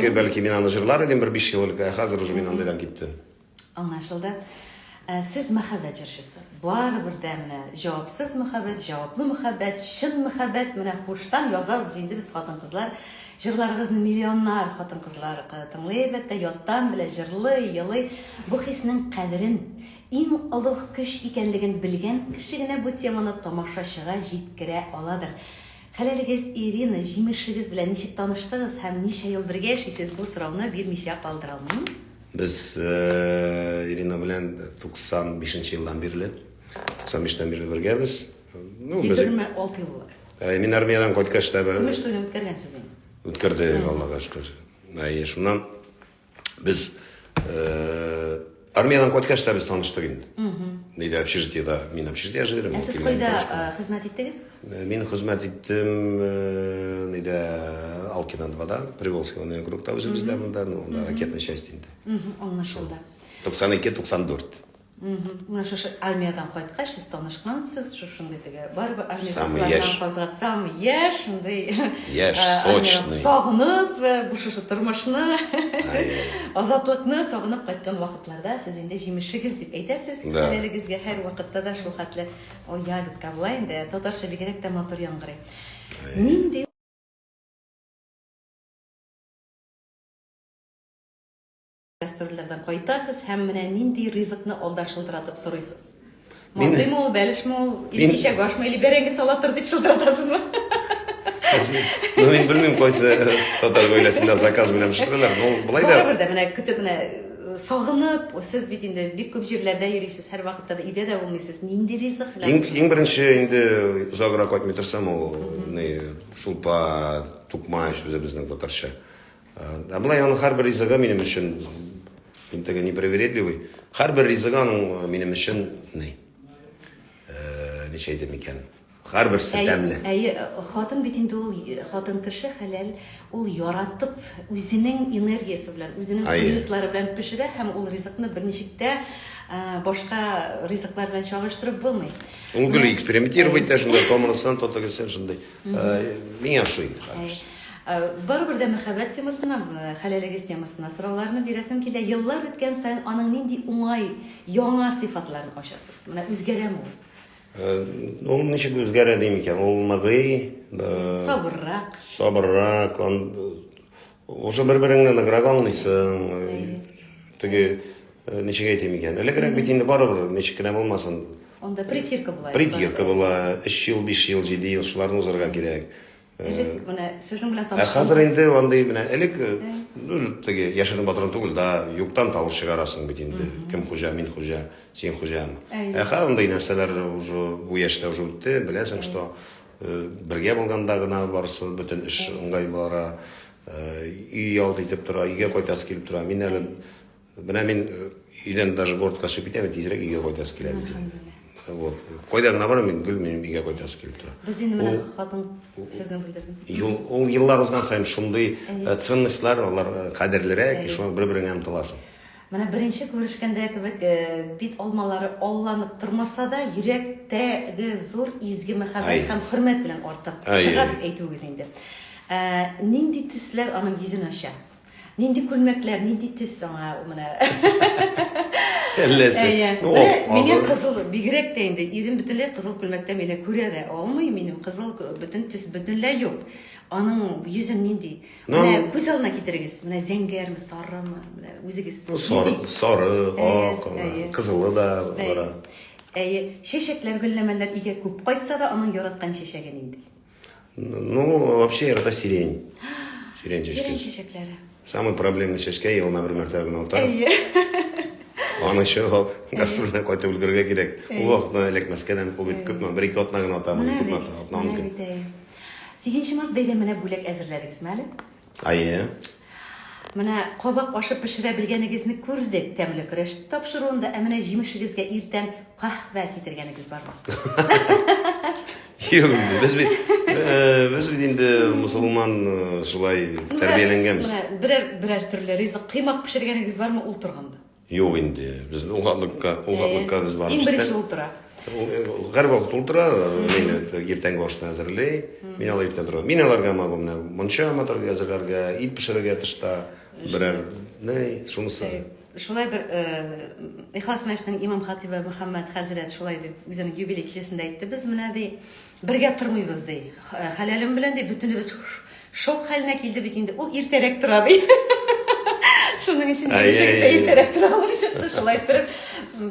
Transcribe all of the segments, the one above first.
Belki ben anıcırlar edin bir 5 yıllık. Hazır уже ben andaydan gitti. Anlaşıldı. Siz muhabbet jirşisi. Var bir demine cevapsız muhabbet, cevaplı muhabbet, şın muhabbet. Mine hoştan yazarız indi biz hatın kızlar. Jırlarınızı milyonlar hatın kızlar tınlayıp da yottan bile jırlı, yılı bu hisnin qadrin, en ulug' kuch ekanligini bilgan kishigina bu temani tomoshachiga yetkira oladir. Halaligiz Irina, jimishigiz bilan nechuk tanishdingiz ham necha yil birga yashaysiz? Bu so'rovni bermishga qoldira olmayman. Biz Irina bilan 95 yıldan beri 95'ten beri birgamiz. 26 yıl var. Men armiyadan qaytgachda bir Turmush to'yini o'tkazgansiz endi. o'tkirdi, Allohga shukr. Shundan biz armiyadan qaytgachda biz tanishdik endi. Neydi общежитиеda, men общежитиеda yashaydim. Siz qayda xizmat etdingiz? Men xizmat etdim neydi Alkinandvada, Приволжский округda o'zimizda bunda, unda raketna частьinde. Anlaşıldı. 92-94. Mana shu armiyadan qaytgach siz tanishgansiz, shunday dega baribir Самый armiyadan yash. qo'zg'atsam, yash, shunday Yash, sochный. sog'inib bu shu turmushni, ozodlikni sog'inib qaytgan vaqtlarda siz endi jimishigiz deb aytasiz. Halaligizga har vaqtda da shu xatlar o yagit qablaydi, to'tarsha bekerak da motor yong'iri. Nindi gastrollardan qaytasiz, ham mana nindi rizqni oldin shildiratib so'raysiz. Moldimi ol, balishmi ol, ilkisha go'shmi, ili berengi solatir deb shildiratasizmi? Men bilmayman qo'ysa total o'ylasinglar zakaz bilan chiqirlar. Bulayda. Baribirda mana kutib mana sog'inib, siz bit endi bek ko'p yerlarda yurisiz, har vaqtda uyda bo'lmaysiz. Nindi rizq bilan. Eng birinchi endi uzoqroq aytmay tursam, u shulpa, tukmash bizning totarsha. Bular yani har bir rizqi mening uchun intaga nepriveredливый. Har bir rizqi mening uchun necha aytdim ekan. Har bir sitamli. Xotin bitinde ol, xotin kishi halal ul yaratib o'zining energiyasi bilan, o'zining qulitlari bilan pishira ham ul rizqni bir nechikda boshqa rizqlar bilan chog'ishtirib bo'lmaydi. Uni gul eksperimentirovat shunday tomonidan to'tagisi shunday. Men yaxshi endi hozir. Baribirda muhabbat temasini, halaligiz temasini so'rovlarni berasim kelar. Yillar o'tgan sayin aning nindi o'ng'ay, yangi sifatlarini oshasiz. Mana o'zgarami u? Ol nechuk o'zgaradi ekan? Ol nag'iy, sabrroq, o'sha bir-biringni nagrag olmaysan. Tigi nechaga aytayim ekan? Elekrak bitingda baribir nechukina bo'lmasin. Onda pritirka bo'ladi. Pritirka bo'ladi. 3 yil, 5 yil, 7 yil shularni o'zgarga kerak. Buni sizning bilan tanishgan. Hozir endi onday bilan elek tigi yashirin botirin tug'ilda yo'qdan tovush chiqarasin bit endi. Kim xo'ja, men xo'ja, sen xo'jami. Ha unday narsalar bu yoshda уже o'tdi, bilasan, что birga bo'lgandagina borsa butun ish o'ng'ay bora. Uy oldi deb tura, uyga qaytasi kelib tura. Men hali men uydan даже городga chiqib ketaman, tezroq uyga qaytasi keladi. Вот. Qo'ydagina bor men gul mening uyga qaytasi kelib tura. Biz endi mana xotin sizni bildirdim. Ol yillar o'zgan sayin shunday ценностьlar, ular qadrliroq, shu bir-biriga intilasin. Mana birinchi ko'rishganda bit olmalari ollanib turmasa-da, yurakdagi zo'r izgi muhabbat ham hurmat bilan ortib chiqadi aytuvsiz endi. Nindi tuslar uning yuzini osha. Nindi ko'lmaklar, nindi tus mana Menga qizil bigrakda endi erim butunlay qizil ko'lmakda meni ko'radi. Olmay mening qizil butun tus butunlay yo'q. Aning yuzi nindi? Mana go'zalni keltirig'iz. Mana zangarmi, sarimi? Mana o'zingiz. Sori, oq, qizili da bor. Sheshaklar, gullamalar ega ko'p qaytsa-da, aning yaratgan sheshaga nindi. Ну, вообще это сирень. Сирень шешаклari. Самый проблемный шешка, его, например, тагын алтар. Аны еще гастрольный qaytib ulgurga kerak. U vaqtda elekmaskadan qo'l bitib ko'pman, 1-2 otni gina otaman, ko'pman otni mumkin. Siginchi mart bayramini bo'lak azirladingiz, ma'lum? Ayye. Mana qoboq oshib pishira bilganingizni ko'rdik, tamli kirish topshiruvda, mana jimishingizga ertan qahva keltirganingiz bormi? Yo'q, biz endi musulmon shulay tarbiyalanganmiz. Biror turli rizq qiymoq pishirganingiz bormi o'ltirganda? Yo'q endi, biz o'g'atlikka biz bormiz. Eng birinchi o'ltira. Гәрбә вакыт ултыра, мин иртәнге ашны әзерләй, мин алар иртән тора. Мин аларга магым монча матарга әзерләргә, ит пешерергә тышта, берәр шунысы. Шулай бер Ихлас мәчетенең имам хатибы Мөхәммәд хәзрәт шулай дип үзенең юбилей кичәсендә әйтте. Без менә ди бергә тормыйбыз ди. Хәләлем белән ди бөтенебез шок хәленә килде бит инде. Ул иртәрәк тора ди. Шуның өчен дә иртәрәк торалар чыкты. Шулай торып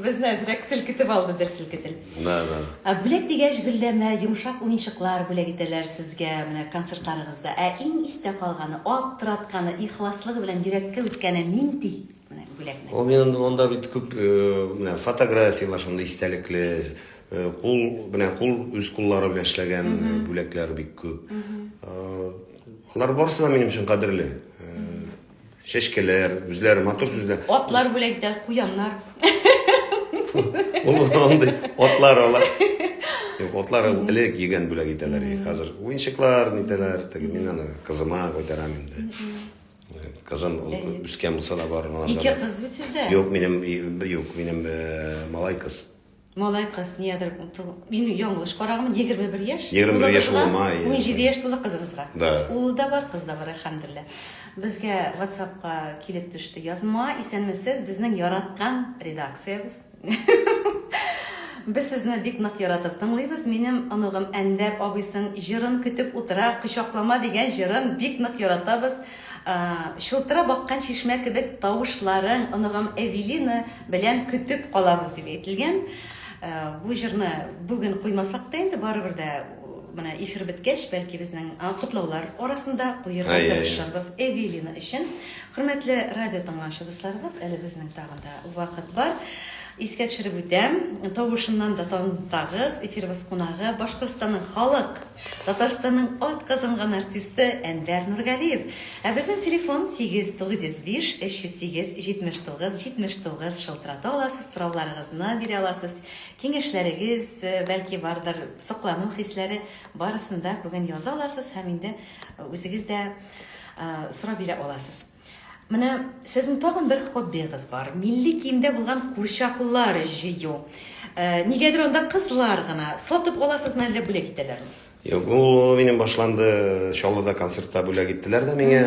безне әзрәк селкетеп алды бер селкетел. Бүләк дигәч гөлләмә, йомшак уенчыклар бүләк итәләр сезгә менә концертларыгызда. Иң истә калганы, аптыратканы, ихласлыгы белән йөрәккә үткәне нинди? Ул минем онда бит күп менә фотографиялар шунда истәлекле, кул үз куллары белән эшләгән бүләкләр бик күп. Алар барысы да минем өчен кадерле. Чәчкәләр, үзләре матур сүзләр. Атлар бүләк итәләр, куяннар. Ул атлар алар. Атлар элек йөгән бүләк итәләр. Хәзер уенчыклар нитәләр, мин аны кызыма кайтарам инде. Кызым үскән булса да бар. Ике кыз бит сездә? Юк, минем малай кыз. Малай кыз ниядер, мин яңлыш карагым 21 яшь. 21 яшь улыма. 17 яшь тулы кызыгызга. Да. Ул да бар, кыз да бар, әлхәмдүлиллә. Безгә WhatsApp-ка килеп төште язма, исәнмесез, безнең яраткан редакциябыз. Без сезне бик нык яратып тыңлыйбыз. Минем аныгым Әнвәр абыйсын җырын көтеп утыра, кочаклама дигән җырын бик нык яратабыз. Шылтыра баккан чишмә кебек тавышларын аныгым Эвелина белән көтеп калабыз дип әйтелгән. Бу җырны бүген куймасак та инде барыбер дә менә эфир беткәч, бәлки безнең котлаулар арасында куярга тырышырбыз Эвелина өчен. Хөрмәтле радио тыңлаучы дусларыбыз, әле безнең тагын да вакыт бар. Искә төшереп үтәм, тавышыннан да танысагыз, эфирбыз кунагы Башкортстанның халык, Татарстанның атказанган артисты Әнвәр Нургалиев. Безнең телефон 8905 308 79 шылтырата аласыз, сорауларыгызны бирә аласыз. Киңәшләрегез, бәлки бардыр, соклану хисләре барысында бүген яза аласыз һәм инде үзегез дә сорап бирә аласыз. Менә сезнең тагын бер хоббигыз бар. Милли киемдә булган курчаклар җыю. Нигәдер анда кызлар гына сатып аласызмы әллә бүләк итәләрме? Юк, ул минем башланды, Чаллыда концертта бүләк иттеләр дә миңа,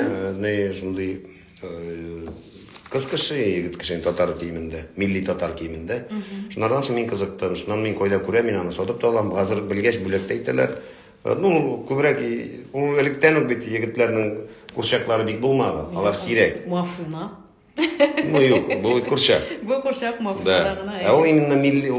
шундый кыз кеше, егет кеше татар киемендә, милли татар киемендә. Шуннардан соң мин кызыктым, шуннан мин кайда күрәм, мин аны сатып та алам. Хәзер белгәч бүләк итәләр. Күбрәк ул электән үк бит егетләрнең курчаклары бик булмаган, алар сирәк. Мафуна. Юк, бу курчак. Бу курчак мафуна гына. Ул именно милли,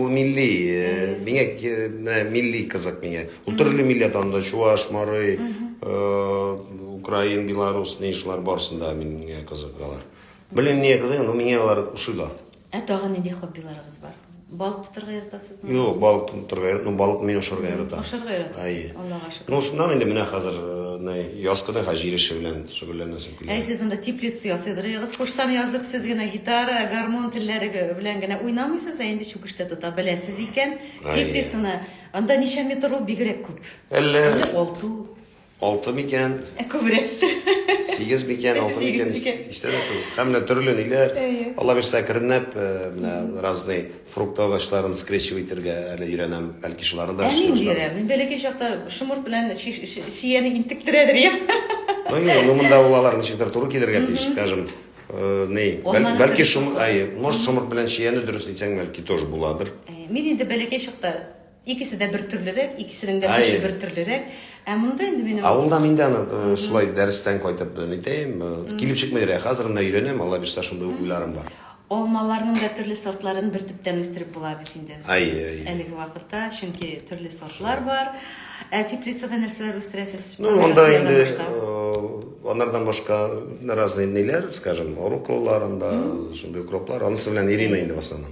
миңа милли кызык миңа. Ул төрле милләт анда чуаш, марый, Украин, Беларус, нишулар барсында миңа кызык алар. Белем не кызык, но миңа алар ушыла. Тагын нинди хоббиларыгыз бар? Балык тотырга яратасызмы? Юк, балык тотырга, балык мин ушырга яратам. Ушырга яратасыз. Аллага шөкер. Шуннан инде менә хәзер язкыда җир эше белән шөгыльләнәсем килә. Сез анда теплица ясыйдырыгыз, куштан язып, сез генә гитара, гармон телләре белән генә уйнамыйсыз, инде чүкештә тота беләсез икән. Теплицаны анда ничә метр ул бигрәк күп. Әллә 6 микән? Күбрәк. 8 микән, 6 микән истәдә түгел. Һәм төрле ниләр. Алла бирсә кирнәп, менә разный фрукт агачларын скрещивать итәргә әле өйрәнәм, бәлки шулары да эшләр. Мин бәләкәй чакта шомырт белән шияне интектерәдер я. Ну, монда алар ничектер туры килергә тиеш, скажем, бәлки может шомырт белән шияне дөрес әйтсәң, бәлки тоже буладыр. Мин инде бәләкәй чакта икесе дә бер төрлерәк, икесенең дә төше бер төрлерәк. Монда инде минем авылда миндә аны шулай дәрестән кайтып әйтәм, килеп чыкмыйдыр. Хәзер менә өйрәнәм, Алла бирсә шундый уйларым бар. Алмаларның да төрле сортларын бер төптән үстереп була бит инде. Әлеге вакытта, чөнки төрле сортлар бар. Теплицада нәрсәләр үстерәсез? Монда инде анардан башка разные ниләр, скажем, руколларында, шундый укроплар, анысы белән Ирина инде в основном.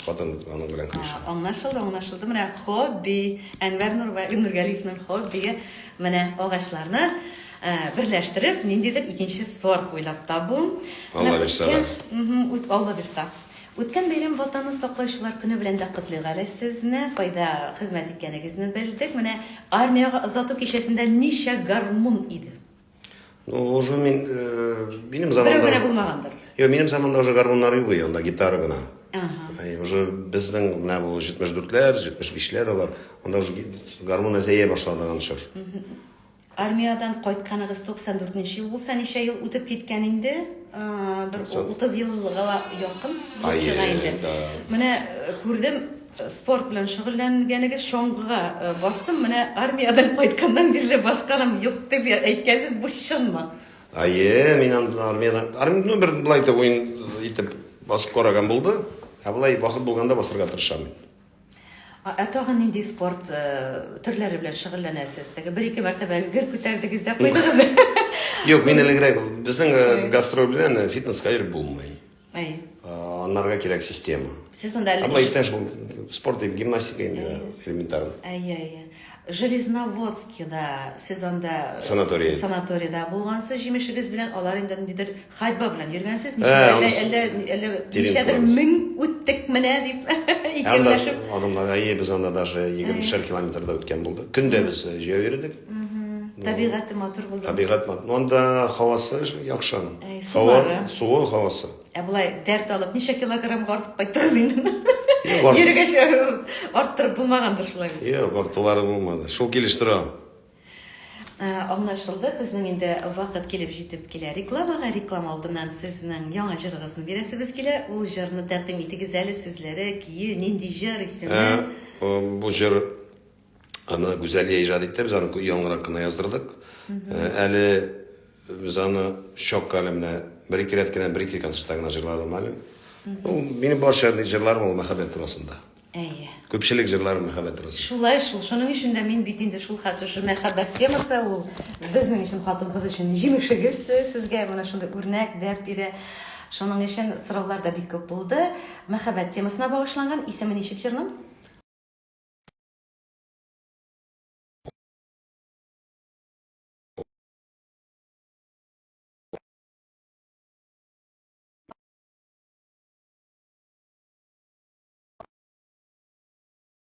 Хатын аның белән киша. Аңлашылды. Менә хобби, Әнвәр Нургалиевның хоббиге менә агачларны берләштереп, ниндидер икенче сорт уйлап табу. Алла бирсә. Алла бирсә. Үткән бәйрәм ватанны саклаучылар көне белән дә котлыйк әле сезне, кайда хезмәт иткәнегезне белдек. Менә армиягә озату кичәсендә ничә гармун иде? Уже минем заманда... Бер генә булмагандыр. Минем заманда уже гармуннар юк, анда гитара гына. уже безнең менә бу 74ләр, 75ләр алар, анда уже гармон әзәя башлады аншыр. Армиядан кайтканыгыз 94нче ел булса, ничә ел үтеп киткән инде? Бер 30 елга якын булса инде. Менә күрдем, спорт белән шөгыльләнгәнегез, шоңгыга бастым. Менә армиядан кайткандан бирле басканым юк дип әйткәнсез, бу чынмы? Мин армиядан бер булай да уен итеп басып караган булды. Булай вакыт булганда басырга тырышам. Тагын нинди спорт төрләре белән шөгыльләнәсез? Бер-ике мәртәбә гер күтәрдегез дә куйдыгыз. Юк, мин элегрәк безнең гастроль белән фитнеска йөреп булмый. Аннарга кирәк система. Сез анда Булай иптәш спорт дип гимнастика инде элементарь. Железноводскида сез анда санаторийда булгансыз, җимешегез белән алар инде ниндидер ходьба белән йөргәнсез, әллә ничәдер мең үттек менә дип икәнләшеп. Адамнар без анда даже 20 километрда үткән булды. Көндә без җәй йөрдек. Табигаты матур булды. Табигат матур. Анда һавасы яхшы. Суы, һавасы. Булай дәрт алып, ничә килограммга артып кайттыгыз инде? Йөргәч арттырып булмагандыр шулай. Юк, артылары булмады. Шул килеш тора. Аңлашылды. Безнең инде вакыт килеп җитеп килә. Реклама алдыннан сезнең яңа җырыгызны бирәсебез килә. Ул җырны тәкъдим итегез әле, сүзләре, көе, нинди җыр, исеме? Бу җыр аны Гүзәлия иҗат итте, без аны яңарак кына яздырдык. Әле без аны шок әлемне bir-iki рәт кенә, bir-iki концертта гына җырладым әле. Минем барча җырларым ул мәхәббәт турысында. Күпчелек җырларым мәхәббәт турысында. Шулай, шуның өчен дә мин бит инде шул мәхәббәт темасы, ул безнең өчен, хатын-кыз өчен җимешегез, сезгә менә шундый үрнәк дәрт бирә. Шуның өчен сораулар да бик күп булды. Мәхәббәт темасына багышланган, исеме ничек җырның?